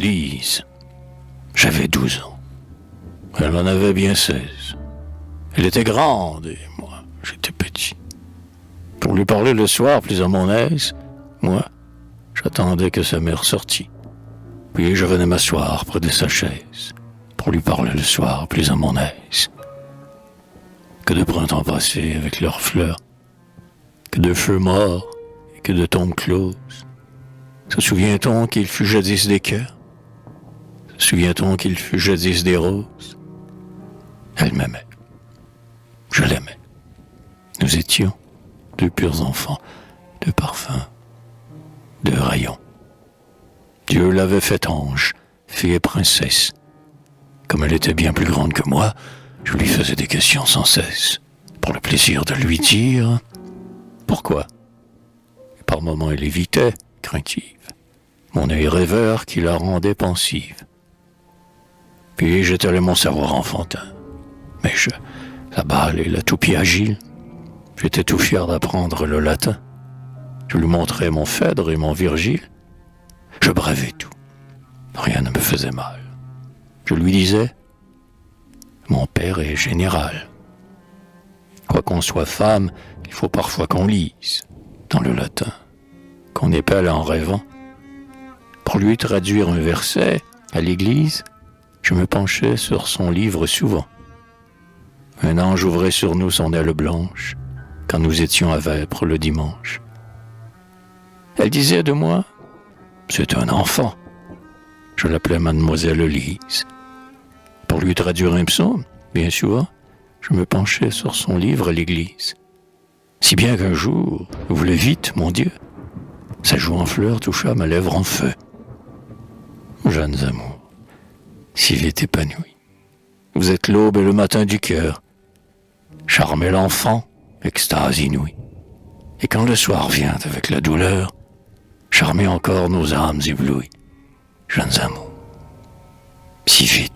Lise, j'avais 12 ans. Elle en avait bien 16. Elle était grande et moi, j'étais petit. Pour lui parler le soir plus à mon aise, moi, j'attendais que sa mère sortît. Puis je venais m'asseoir près de sa chaise pour lui parler le soir plus à mon aise. Que de printemps passés avec leurs fleurs, que de feux morts et que de tombes closes. Se souvient-on qu'il fut jadis des cœurs? Se souvient-on qu'il fut jadis des roses? Elle m'aimait. Je l'aimais. Nous étions deux purs enfants, deux parfums, deux rayons. Dieu l'avait fait ange, fille et princesse. Comme elle était bien plus grande que moi, je lui faisais des questions sans cesse, pour le plaisir de lui dire pourquoi. Et par moments elle évitait, craintive, mon œil rêveur qui la rendait pensive. Puis j'étalais mon savoir enfantin, mais la balle et la toupie agile, j'étais tout fier d'apprendre le latin. Je lui montrais mon Phèdre et mon Virgile. Je bravais tout. Rien ne me faisait mal. Je lui disais, mon père est général. Quoi qu'on soit femme, il faut parfois qu'on lise, dans le latin, qu'on épelle en rêvant. Pour lui traduire un verset, à l'église, je me penchais sur son livre souvent. Un ange ouvrait sur nous son aile blanche, quand nous étions à Vêpres le dimanche. Elle disait de moi, c'est un enfant. Je l'appelais Mademoiselle Lise. Pour lui traduire un psaume, bien souvent, je me penchais sur son livre à l'église. Si bien qu'un jour, vous le vîtes, mon Dieu, sa joue en fleurs toucha ma lèvre en feu. Jeunes amours, si vite épanouis, vous êtes l'aube et le matin du cœur. Charmez l'enfant, extase inouïe. Et quand le soir vient avec la douleur, charmez encore nos âmes éblouies. Jeunes amours, si vite